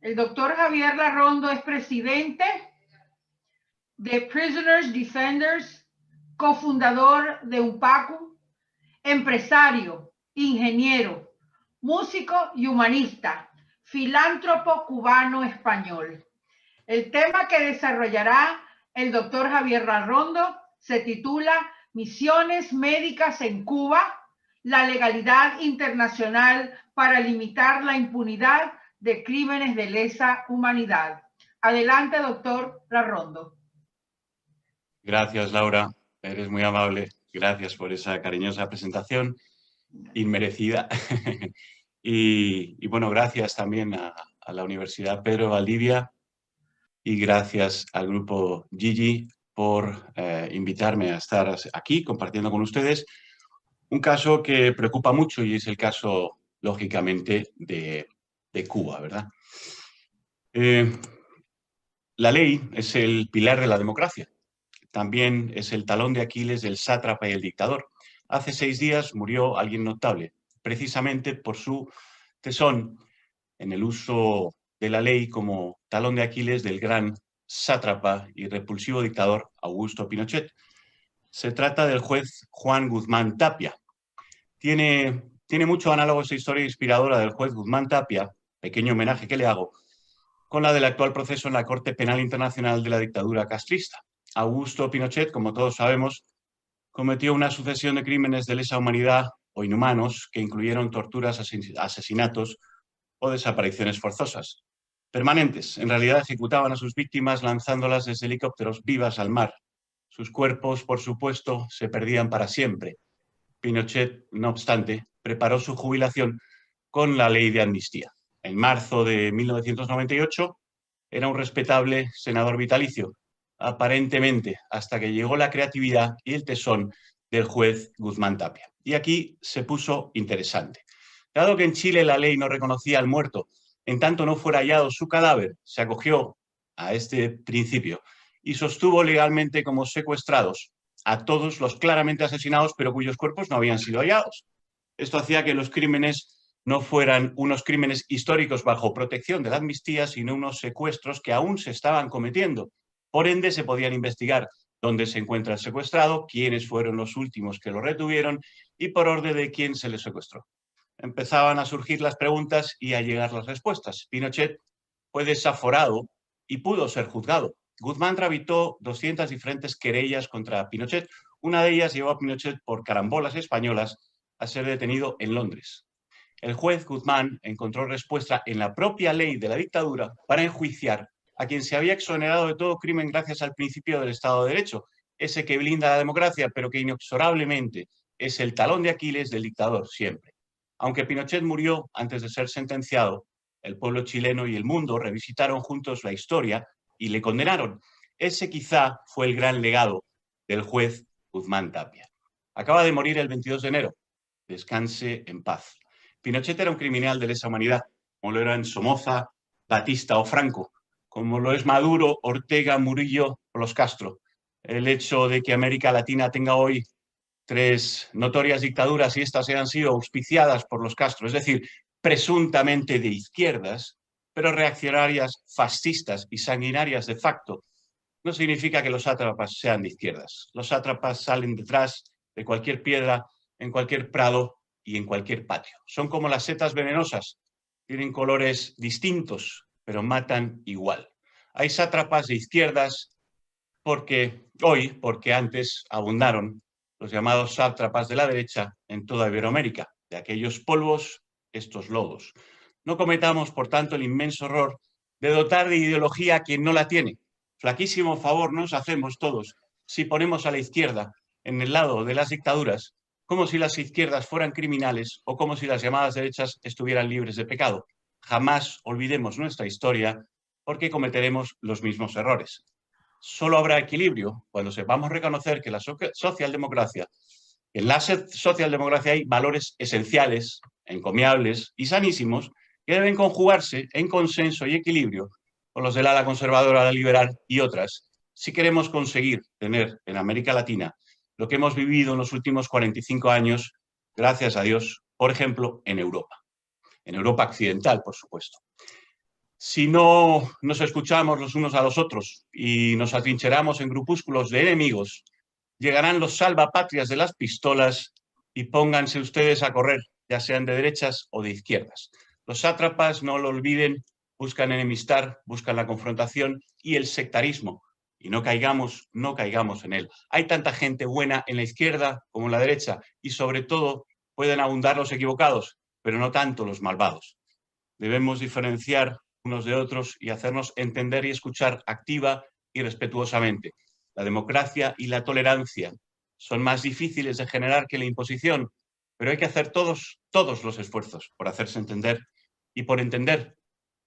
El doctor Javier Larrondo es presidente de Prisoners Defenders, cofundador de UPACU, empresario, ingeniero, músico y humanista, filántropo cubano-español. El tema que desarrollará el doctor Javier Larrondo se titula Misiones médicas en Cuba, la legalidad internacional para limitar la impunidad de crímenes de lesa humanidad. Adelante, doctor Larrondo. Gracias, Laura. Eres muy amable. Gracias por esa cariñosa presentación, inmerecida. y bueno, gracias también a la Universidad Pedro Valdivia y gracias al grupo Gigi por invitarme a estar aquí compartiendo con ustedes un caso que preocupa mucho y es el caso, lógicamente, de Cuba, ¿verdad? La ley es el pilar de la democracia. También es el talón de Aquiles del sátrapa y el dictador. Hace 6 días murió alguien notable, precisamente por su tesón en el uso de la ley como talón de Aquiles del gran sátrapa y repulsivo dictador Augusto Pinochet. Se trata del juez Juan Guzmán Tapia. Tiene mucho análogo esta historia inspiradora del juez Guzmán Tapia, pequeño homenaje que le hago, con la del actual proceso en la Corte Penal Internacional de la dictadura castrista. Augusto Pinochet, como todos sabemos, cometió una sucesión de crímenes de lesa humanidad o inhumanos que incluyeron torturas, asesinatos o desapariciones forzosas. Permanentes. En realidad ejecutaban a sus víctimas lanzándolas desde helicópteros vivas al mar. Sus cuerpos, por supuesto, se perdían para siempre. Pinochet, no obstante, preparó su jubilación con la ley de amnistía. En marzo de 1998 era un respetable senador vitalicio, aparentemente, hasta que llegó la creatividad y el tesón del juez Guzmán Tapia. Y aquí se puso interesante. Dado que en Chile la ley no reconocía al muerto, en tanto no fuera hallado su cadáver, se acogió a este principio y sostuvo legalmente como secuestrados a todos los claramente asesinados, pero cuyos cuerpos no habían sido hallados. Esto hacía que los crímenes no fueran unos crímenes históricos bajo protección de la amnistía, sino unos secuestros que aún se estaban cometiendo. Por ende, se podían investigar dónde se encuentra el secuestrado, quiénes fueron los últimos que lo retuvieron y por orden de quién se le secuestró. Empezaban a surgir las preguntas y a llegar las respuestas. Pinochet fue desaforado y pudo ser juzgado. Guzmán tramitó 200 diferentes querellas contra Pinochet. Una de ellas llevó a Pinochet por carambolas españolas a ser detenido en Londres. El juez Guzmán encontró respuesta en la propia ley de la dictadura para enjuiciar a quien se había exonerado de todo crimen gracias al principio del Estado de Derecho, ese que blinda la democracia, pero que inexorablemente es el talón de Aquiles del dictador siempre. Aunque Pinochet murió antes de ser sentenciado, el pueblo chileno y el mundo revisitaron juntos la historia y le condenaron. Ese quizá fue el gran legado del juez Guzmán Tapia. Acaba de morir el 22 de enero. Descanse en paz. Pinochet era un criminal de lesa humanidad, como lo eran Somoza, Batista o Franco, como lo es Maduro, Ortega, Murillo o los Castro. El hecho de que América Latina tenga hoy 3 notorias dictaduras y estas hayan sido auspiciadas por los Castro, es decir, presuntamente de izquierdas, pero reaccionarias, fascistas y sanguinarias de facto, no significa que los sátrapas sean de izquierdas. Los sátrapas salen detrás de cualquier piedra, en cualquier prado y en cualquier patio. Son como las setas venenosas, tienen colores distintos, pero matan igual. Hay sátrapas de izquierdas porque antes abundaron los llamados sátrapas de la derecha en toda Iberoamérica. De aquellos polvos, estos lodos. No cometamos, por tanto, el inmenso error de dotar de ideología a quien no la tiene. Flaquísimo favor nos hacemos todos si ponemos a la izquierda en el lado de las dictaduras como si las izquierdas fueran criminales o como si las llamadas derechas estuvieran libres de pecado. Jamás olvidemos nuestra historia porque cometeremos los mismos errores. Solo habrá equilibrio cuando sepamos reconocer que en la socialdemocracia hay valores esenciales, encomiables y sanísimos que deben conjugarse en consenso y equilibrio con los del ala conservadora, la liberal y otras, si queremos conseguir tener en América Latina lo que hemos vivido en los últimos 45 años, gracias a Dios, por ejemplo, en Europa occidental, por supuesto. Si no nos escuchamos los unos a los otros y nos atrincheramos en grupúsculos de enemigos, llegarán los salvapatrias de las pistolas y pónganse ustedes a correr, ya sean de derechas o de izquierdas. Los sátrapas, no lo olviden, buscan enemistar, buscan la confrontación y el sectarismo. Y no caigamos en él. Hay tanta gente buena en la izquierda como en la derecha y sobre todo pueden abundar los equivocados, pero no tanto los malvados. Debemos diferenciar unos de otros y hacernos entender y escuchar activa y respetuosamente. La democracia y la tolerancia son más difíciles de generar que la imposición, pero hay que hacer todos los esfuerzos por hacerse entender y por entender.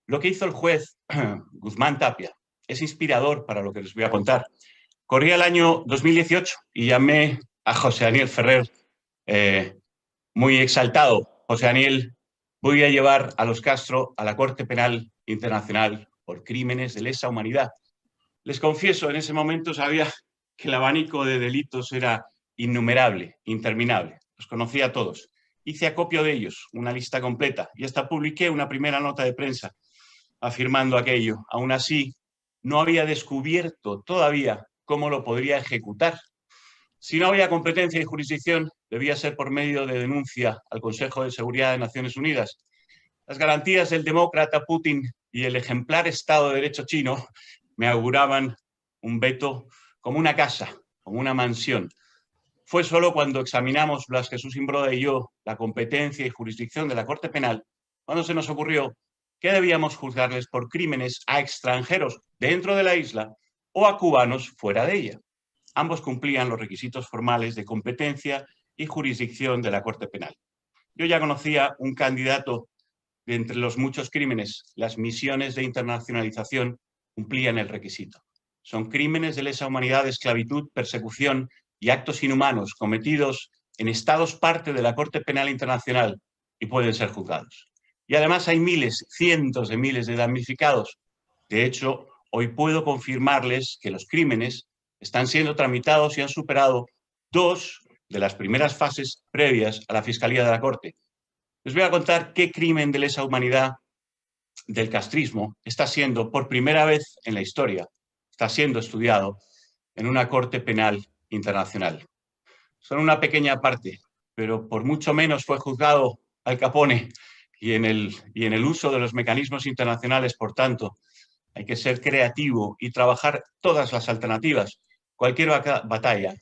Lo que hizo el juez Guzmán Tapia es inspirador para lo que les voy a contar. Corría el año 2018 y llamé a José Daniel Ferrer muy exaltado. José Daniel, voy a llevar a los Castro a la Corte Penal Internacional por crímenes de lesa humanidad. Les confieso, en ese momento sabía que el abanico de delitos era innumerable, interminable. Los conocía a todos. Hice acopio de ellos, una lista completa, y hasta publiqué una primera nota de prensa afirmando aquello. Aún así, no había descubierto todavía cómo lo podría ejecutar. Si no había competencia y jurisdicción, debía ser por medio de denuncia al Consejo de Seguridad de Naciones Unidas. Las garantías del demócrata Putin y el ejemplar Estado de Derecho chino me auguraban un veto como una casa, como una mansión. Fue solo cuando examinamos Blas Jesús Imbroda y yo la competencia y jurisdicción de la Corte Penal cuando se nos ocurrió que debíamos juzgarles por crímenes a extranjeros dentro de la isla o a cubanos fuera de ella. Ambos cumplían los requisitos formales de competencia y jurisdicción de la Corte Penal. Yo ya conocía un candidato de entre los muchos crímenes. Las misiones de internacionalización cumplían el requisito. Son crímenes de lesa humanidad, esclavitud, persecución y actos inhumanos cometidos en estados parte de la Corte Penal Internacional y pueden ser juzgados. Y además hay miles, cientos de miles de damnificados. De hecho, hoy puedo confirmarles que los crímenes están siendo tramitados y han superado 2 de las primeras fases previas a la Fiscalía de la Corte. Les voy a contar qué crimen de lesa humanidad del castrismo está siendo, por primera vez en la historia, está siendo estudiado en una Corte Penal Internacional. Son una pequeña parte, pero por mucho menos fue juzgado Al Capone y en el uso de los mecanismos internacionales, por tanto, hay que ser creativo y trabajar todas las alternativas. Cualquier batalla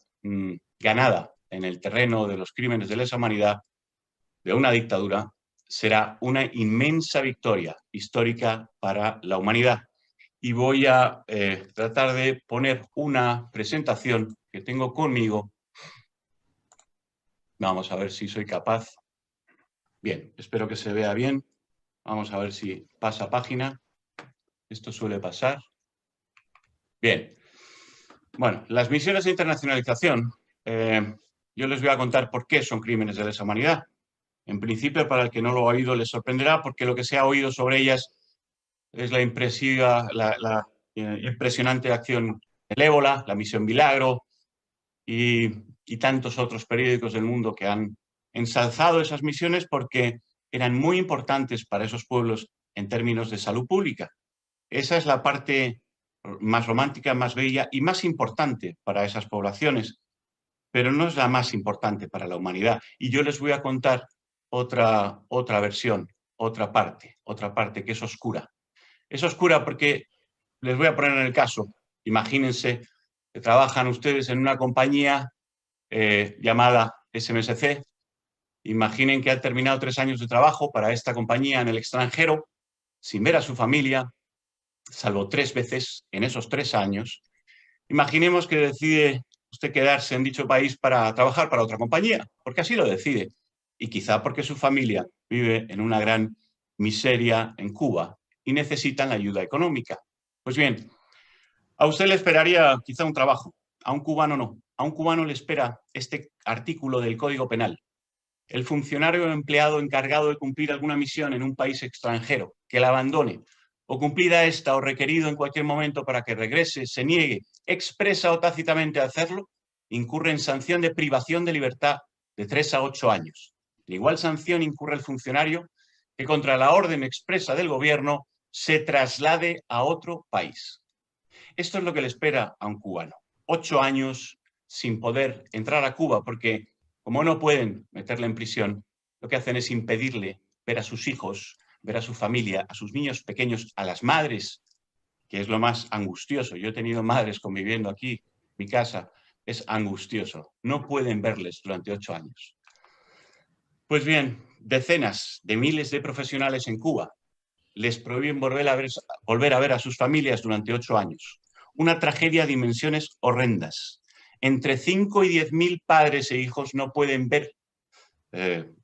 ganada en el terreno de los crímenes de lesa humanidad de una dictadura será una inmensa victoria histórica para la humanidad. Y voy a tratar de poner una presentación que tengo conmigo. Vamos a ver si soy capaz. Bien, espero que se vea bien. Vamos a ver si pasa página. Esto suele pasar. Bien. Bueno, las misiones de internacionalización, yo les voy a contar por qué son crímenes de lesa humanidad. En principio, para el que no lo ha oído, les sorprenderá porque lo que se ha oído sobre ellas es la impresionante acción del Ébola, la misión Milagro y tantos otros periódicos del mundo que han ensalzado esas misiones porque eran muy importantes para esos pueblos en términos de salud pública. Esa es la parte más romántica, más bella y más importante para esas poblaciones, pero no es la más importante para la humanidad. Y yo les voy a contar otra versión, otra parte que es oscura. Es oscura porque les voy a poner en el caso. Imagínense que trabajan ustedes en una compañía llamada SMSC. Imaginen que han terminado 3 años de trabajo para esta compañía en el extranjero, sin ver a su familia, salvo 3 veces en esos 3 años. Imaginemos que decide usted quedarse en dicho país para trabajar para otra compañía, porque así lo decide. Y quizá porque su familia vive en una gran miseria en Cuba y necesitan la ayuda económica. Pues bien, a usted le esperaría quizá un trabajo, a un cubano no. A un cubano le espera este artículo del Código Penal. El funcionario o empleado encargado de cumplir alguna misión en un país extranjero, que la abandone, o cumplida esta o requerido en cualquier momento para que regrese, se niegue, expresa o tácitamente a hacerlo, incurre en sanción de privación de libertad de 3 a 8 años. De igual sanción incurre el funcionario que contra la orden expresa del gobierno se traslade a otro país. Esto es lo que le espera a un cubano. 8 años sin poder entrar a Cuba porque, como no pueden meterle en prisión, lo que hacen es impedirle ver a sus hijos, ver a su familia, a sus niños pequeños, a las madres, que es lo más angustioso. Yo he tenido madres conviviendo aquí, en mi casa, es angustioso. No pueden verles durante 8 años. Pues bien, decenas de miles de profesionales en Cuba les prohíben volver a ver a sus familias durante 8 años. Una tragedia de dimensiones horrendas. Entre 5 y 10.000 padres e hijos no pueden ver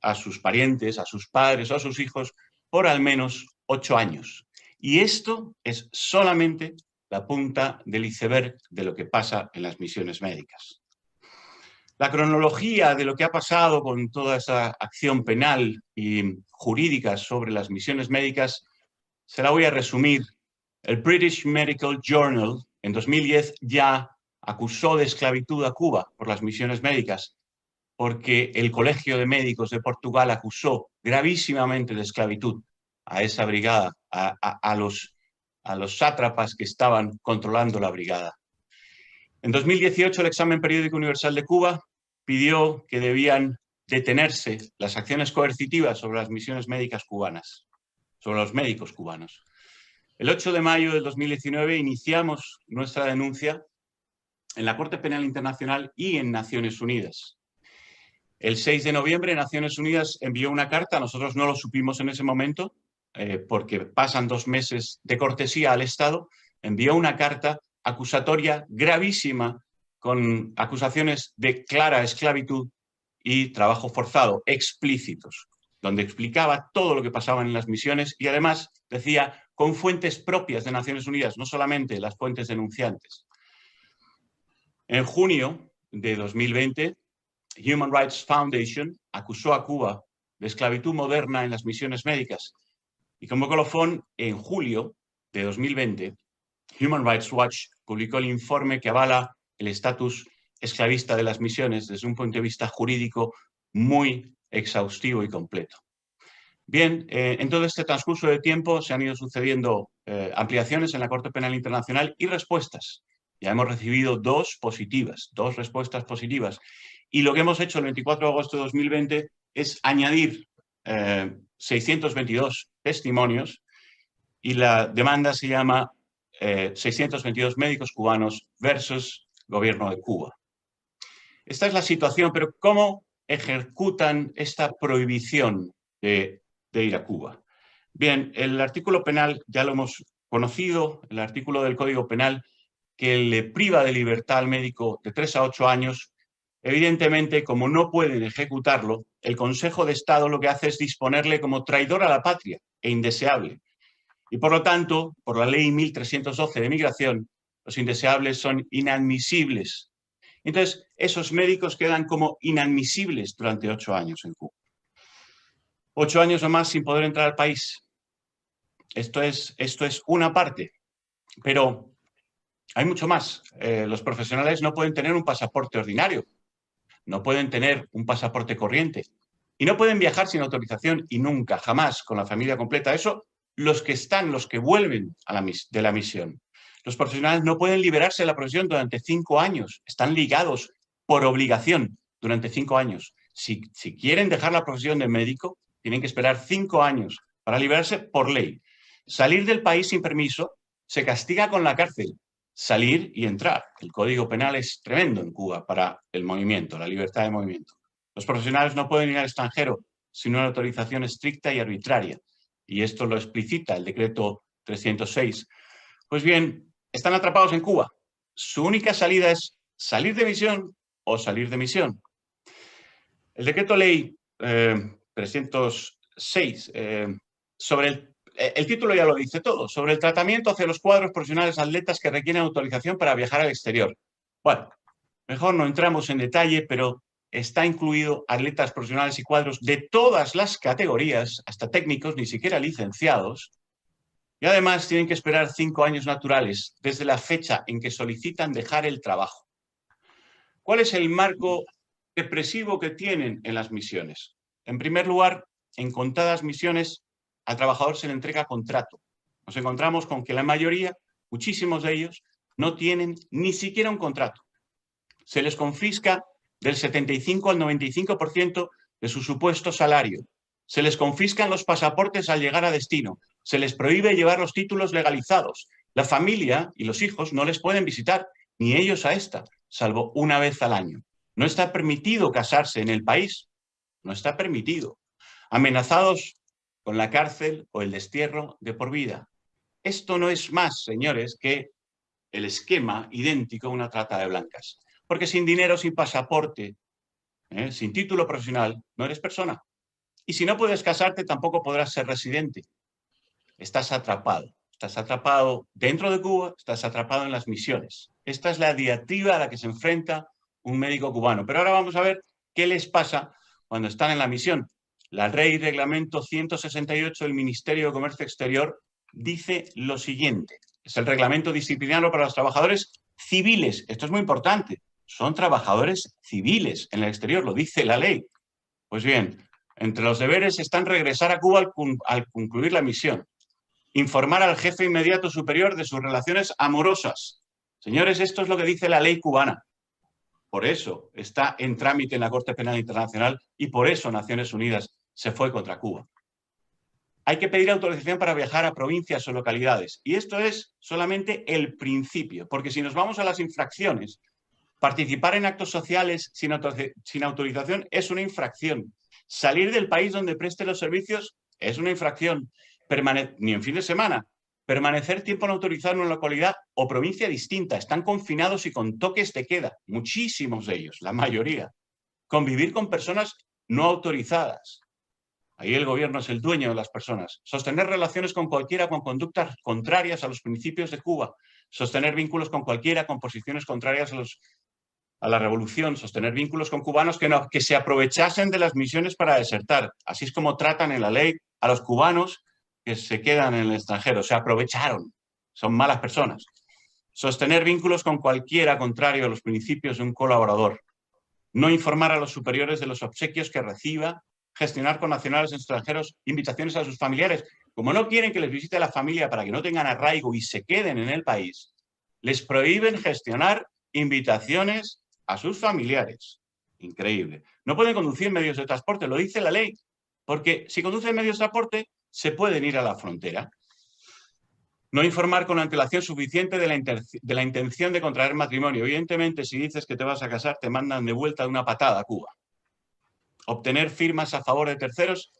a sus parientes, a sus padres o a sus hijos por al menos 8 años. Y esto es solamente la punta del iceberg de lo que pasa en las misiones médicas. La cronología de lo que ha pasado con toda esa acción penal y jurídica sobre las misiones médicas se la voy a resumir. El British Medical Journal en 2010 ya acusó de esclavitud a Cuba por las misiones médicas, porque el Colegio de Médicos de Portugal acusó gravísimamente de esclavitud a esa brigada, a los sátrapas que estaban controlando la brigada. En 2018, el Examen Periódico Universal de Cuba pidió que debían detenerse las acciones coercitivas sobre las misiones médicas cubanas, sobre los médicos cubanos. El 8 de mayo del 2019 iniciamos nuestra denuncia en la Corte Penal Internacional y en Naciones Unidas. El 6 de noviembre, Naciones Unidas envió una carta, nosotros no lo supimos en ese momento, porque pasan 2 meses de cortesía al Estado, envió una carta acusatoria gravísima con acusaciones de clara esclavitud y trabajo forzado, explícitos, donde explicaba todo lo que pasaba en las misiones y además decía con fuentes propias de Naciones Unidas, no solamente las fuentes denunciantes. En junio de 2020, Human Rights Foundation acusó a Cuba de esclavitud moderna en las misiones médicas. Y como colofón, en julio de 2020, Human Rights Watch publicó el informe que avala el estatus esclavista de las misiones desde un punto de vista jurídico muy exhaustivo y completo. Bien, en todo este transcurso de tiempo se han ido sucediendo ampliaciones en la Corte Penal Internacional y respuestas. Ya hemos recibido 2 respuestas positivas. Y lo que hemos hecho el 24 de agosto de 2020 es añadir 622 testimonios y la demanda se llama 622 médicos cubanos versus Gobierno de Cuba. Esta es la situación, pero ¿cómo ejecutan esta prohibición de ir a Cuba? Bien, el artículo penal ya lo hemos conocido, el artículo del Código Penal que le priva de libertad al médico de 3 a 8 años. Evidentemente, como no pueden ejecutarlo, el Consejo de Estado lo que hace es disponerle como traidor a la patria e indeseable. Y por lo tanto, por la ley 1312 de migración, los indeseables son inadmisibles. Entonces, esos médicos quedan como inadmisibles durante 8 años en Cuba. 8 años o más sin poder entrar al país. Esto es una parte, pero hay mucho más. Los profesionales no pueden tener un pasaporte ordinario, no pueden tener un pasaporte corriente y no pueden viajar sin autorización y nunca, jamás, con la familia completa. Eso, los que vuelven de la misión. Los profesionales no pueden liberarse de la profesión durante 5 años. Están ligados por obligación durante 5 años. Si quieren dejar la profesión de médico, tienen que esperar 5 años para liberarse por ley. Salir del país sin permiso se castiga con la cárcel. Salir y entrar. El Código Penal es tremendo en Cuba para el movimiento, la libertad de movimiento. Los profesionales no pueden ir al extranjero sin una autorización estricta y arbitraria. Y esto lo explicita el decreto 306. Pues bien, están atrapados en Cuba. Su única salida es salir de misión o salir de misión. El decreto ley 306 sobre el título ya lo dice todo, sobre el tratamiento hacia los cuadros profesionales atletas que requieren autorización para viajar al exterior. Bueno, mejor no entramos en detalle, pero está incluido atletas profesionales y cuadros de todas las categorías, hasta técnicos, ni siquiera licenciados, y además tienen que esperar 5 años naturales desde la fecha en que solicitan dejar el trabajo. ¿Cuál es el marco represivo que tienen en las misiones? En primer lugar, en contadas misiones al trabajador se le entrega contrato. Nos encontramos con que la mayoría, muchísimos de ellos, no tienen ni siquiera un contrato. Se les confisca del 75 al 95% de su supuesto salario. Se les confiscan los pasaportes al llegar a destino. Se les prohíbe llevar los títulos legalizados. La familia y los hijos no les pueden visitar, ni ellos a esta, salvo una vez al año. No está permitido casarse en el país. No está permitido. Amenazados con la cárcel o el destierro de por vida. Esto no es más, señores, que el esquema idéntico a una trata de blancas. Porque sin dinero, sin pasaporte, sin título profesional, no eres persona. Y si no puedes casarte, tampoco podrás ser residente. Estás atrapado. Estás atrapado dentro de Cuba, estás atrapado en las misiones. Esta es la diatriba a la que se enfrenta un médico cubano. Pero ahora vamos a ver qué les pasa cuando están en la misión. La Ley y Reglamento 168 del Ministerio de Comercio Exterior dice lo siguiente. Es el reglamento disciplinario para los trabajadores civiles. Esto es muy importante. Son trabajadores civiles en el exterior, lo dice la ley. Pues bien, entre los deberes están regresar a Cuba al concluir la misión. Informar al jefe inmediato superior de sus relaciones amorosas. Señores, esto es lo que dice la ley cubana. Por eso está en trámite en la Corte Penal Internacional y por eso Naciones Unidas se fue contra Cuba. Hay que pedir autorización para viajar a provincias o localidades. Y esto es solamente el principio, porque si nos vamos a las infracciones, participar en actos sociales sin autorización es una infracción. Salir del país donde preste los servicios es una infracción. Ni en fin de semana. Permanecer tiempo no autorizado en una localidad o provincia distinta. Están confinados y con toques de queda. Muchísimos de ellos, la mayoría. Convivir con personas no autorizadas. Ahí el gobierno es el dueño de las personas. Sostener relaciones con cualquiera con conductas contrarias a los principios de Cuba. Sostener vínculos con cualquiera con posiciones contrarias a la revolución. Sostener vínculos con cubanos que se aprovechasen de las misiones para desertar. Así es como tratan en la ley a los cubanos que se quedan en el extranjero. Se aprovecharon. Son malas personas. Sostener vínculos con cualquiera contrario a los principios de un colaborador. No informar a los superiores de los obsequios que reciba. Gestionar con nacionales extranjeros invitaciones a sus familiares. Como no quieren que les visite la familia para que no tengan arraigo y se queden en el país, les prohíben gestionar invitaciones a sus familiares. Increíble. No pueden conducir medios de transporte, lo dice la ley, porque si conducen medios de transporte se pueden ir a la frontera. No informar con antelación suficiente de la intención de contraer matrimonio. Evidentemente, si dices que te vas a casar, te mandan de vuelta de una patada a Cuba. Obtener firmas a favor de terceros,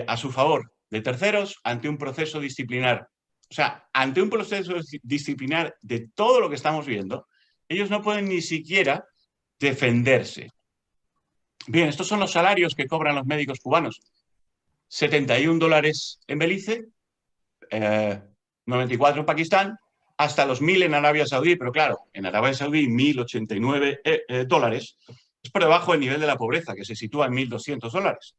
a su favor de terceros ante un proceso disciplinar. O sea, ante un proceso disciplinar de todo lo que estamos viendo, ellos no pueden ni siquiera defenderse. Bien, estos son los salarios que cobran los médicos cubanos. $71 en Belice, 94 en Pakistán, hasta los 1.000 en Arabia Saudí, pero claro, en Arabia Saudí 1.089 dólares es por debajo del nivel de la pobreza, que se sitúa en 1.200 dólares.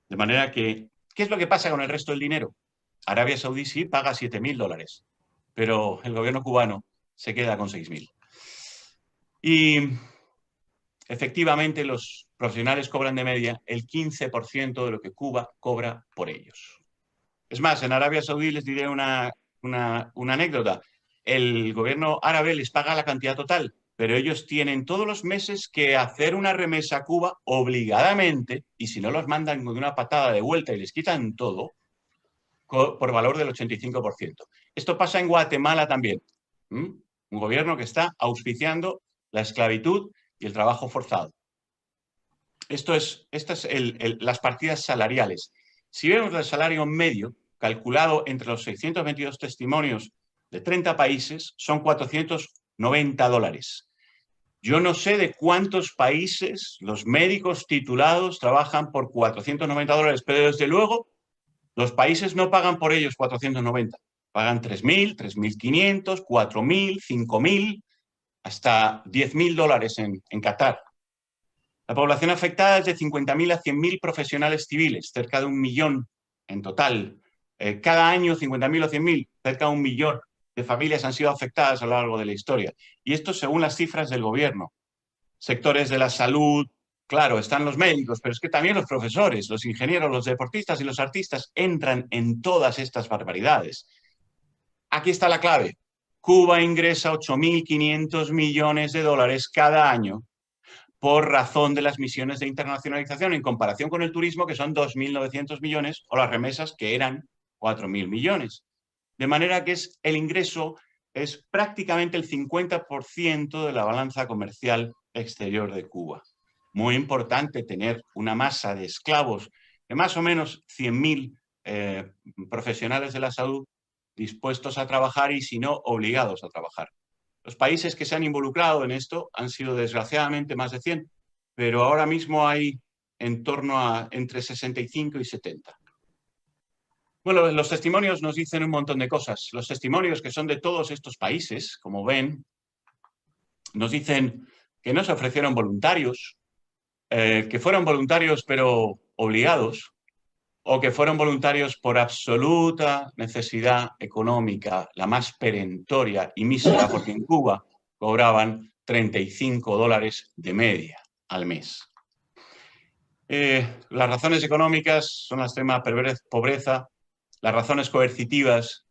De manera que, ¿qué es lo que pasa con el resto del dinero? Arabia Saudí sí paga 7.000 dólares, pero el gobierno cubano se queda con 6.000. Y efectivamente los profesionales cobran de media el 15% de lo que Cuba cobra por ellos. Es más, en Arabia Saudí les diré una anécdota. El gobierno árabe les paga la cantidad total, pero ellos tienen todos los meses que hacer una remesa a Cuba obligadamente, y si no los mandan con una patada de vuelta y les quitan todo, por valor del 85%. Esto pasa en Guatemala también. Un gobierno que está auspiciando la esclavitud y el trabajo forzado. Estas son las partidas salariales. Si vemos el salario medio, calculado entre los 622 testimonios de 30 países, son 490 dólares. Yo no sé de cuántos países los médicos titulados trabajan por 490 dólares, pero desde luego los países no pagan por ellos 490. Pagan 3.000, 3.500, 4.000, 5.000, hasta 10.000 dólares en Qatar. La población afectada es de 50.000 a 100.000 profesionales civiles, cerca de 1 millón en total. Cada año 50.000 o 100.000, cerca de 1 millón de familias han sido afectadas a lo largo de la historia. Y esto según las cifras del gobierno. Sectores de la salud, claro, están los médicos, pero es que también los profesores, los ingenieros, los deportistas y los artistas entran en todas estas barbaridades. aquí está la clave. Cuba ingresa 8.500 millones de dólares cada año por razón de las misiones de internacionalización en comparación con el turismo, que son 2.900 millones, o las remesas, que eran 4.000 millones. De manera que el ingreso es prácticamente el 50% de la balanza comercial exterior de Cuba. Muy importante tener una masa de esclavos de más o menos 100.000 profesionales de la salud dispuestos a trabajar y, si no, obligados a trabajar. Los países que se han involucrado en esto han sido, desgraciadamente, más de 100, pero ahora mismo hay en torno a entre 65 y 70. Bueno, los testimonios nos dicen un montón de cosas. Los testimonios, que son de todos estos países, como ven, nos dicen que no se ofrecieron voluntarios, que fueron voluntarios pero obligados, o que fueron voluntarios por absoluta necesidad económica, la más perentoria y mísera, porque en Cuba cobraban $35 de media al mes. Las razones económicas son la extrema pobreza, las razones coercitivas,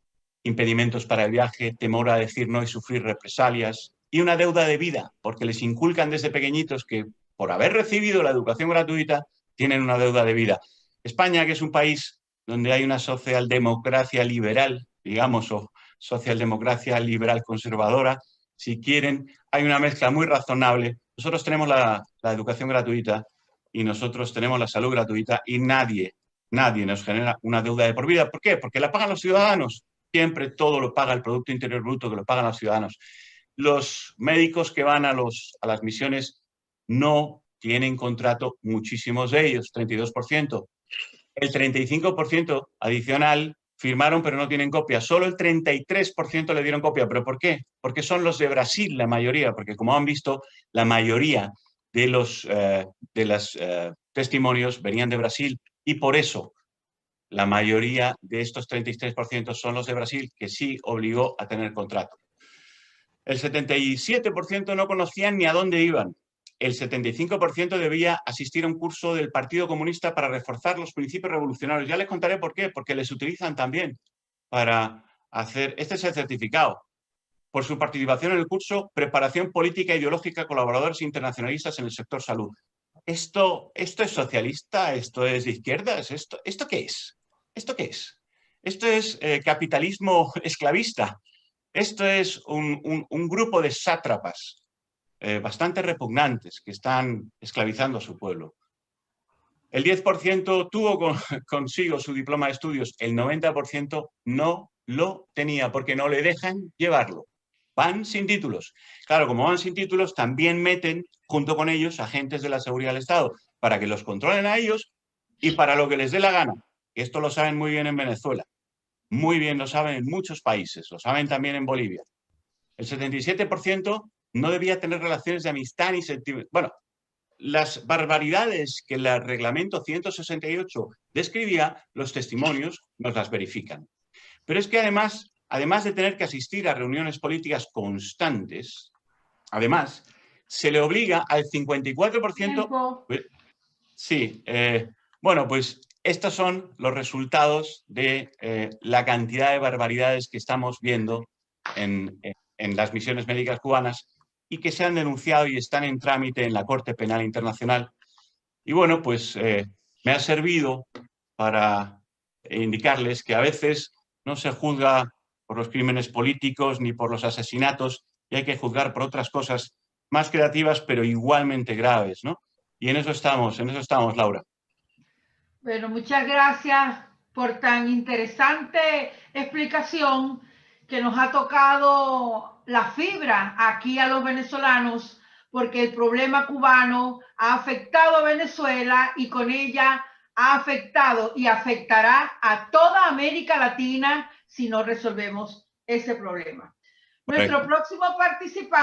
impedimentos para el viaje, temor a decir no y sufrir represalias, y una deuda de vida, porque les inculcan desde pequeñitos que por haber recibido la educación gratuita tienen una deuda de vida. España, que es un país donde hay una socialdemocracia liberal, digamos, o socialdemocracia liberal conservadora, si quieren, hay una mezcla muy razonable. Nosotros tenemos la educación gratuita y nosotros tenemos la salud gratuita y nadie nos genera una deuda de por vida. ¿Por qué? Porque la pagan los ciudadanos. Siempre todo lo paga el Producto Interior Bruto, que lo pagan los ciudadanos. Los médicos que van a las misiones no tienen contrato, muchísimos de ellos, 32%. El 35% adicional firmaron pero no tienen copia. Solo el 33% le dieron copia. ¿Pero por qué? Porque son los de Brasil la mayoría, porque como han visto, la mayoría de los testimonios venían de Brasil y por eso la mayoría de estos 33% son los de Brasil, que sí obligó a tener contrato. El 77% no conocían ni a dónde iban. El 75% debía asistir a un curso del Partido Comunista para reforzar los principios revolucionarios. Ya les contaré por qué, porque les utilizan también para hacer, este es el certificado, por su participación en el curso Preparación Política e Ideológica Colaboradores Internacionalistas en el Sector Salud. ¿Esto es socialista? ¿Esto es de izquierdas? ¿Esto qué es? ¿Esto qué es? Esto es capitalismo esclavista. Esto es un grupo de sátrapas bastante repugnantes que están esclavizando a su pueblo. El 10% tuvo consigo su diploma de estudios, el 90% no lo tenía porque no le dejan llevarlo. Van sin títulos. Claro, como van sin títulos, también meten junto con ellos agentes de la seguridad del Estado para que los controlen a ellos y para lo que les dé la gana. Esto lo saben muy bien en Venezuela. Muy bien lo saben en muchos países. Lo saben también en Bolivia. El 77% no debía tener relaciones de amistad ni sentimientos. Bueno, las barbaridades que el reglamento 168 describía, los testimonios nos las verifican. Pero es que además de tener que asistir a reuniones políticas constantes, además, se le obliga al 54%... Sí, bueno, pues estos son los resultados de la cantidad de barbaridades que estamos viendo en las misiones médicas cubanas y que se han denunciado y están en trámite en la Corte Penal Internacional. Y bueno, pues me ha servido para indicarles que a veces no se juzga por los crímenes políticos ni por los asesinatos y hay que juzgar por otras cosas más creativas pero igualmente graves, ¿no? Y en eso estamos, Laura. Bueno, muchas gracias por tan interesante explicación que nos ha tocado la fibra aquí a los venezolanos, porque el problema cubano ha afectado a Venezuela y con ella ha afectado y afectará a toda América Latina si no resolvemos ese problema. Nuestro próximo participante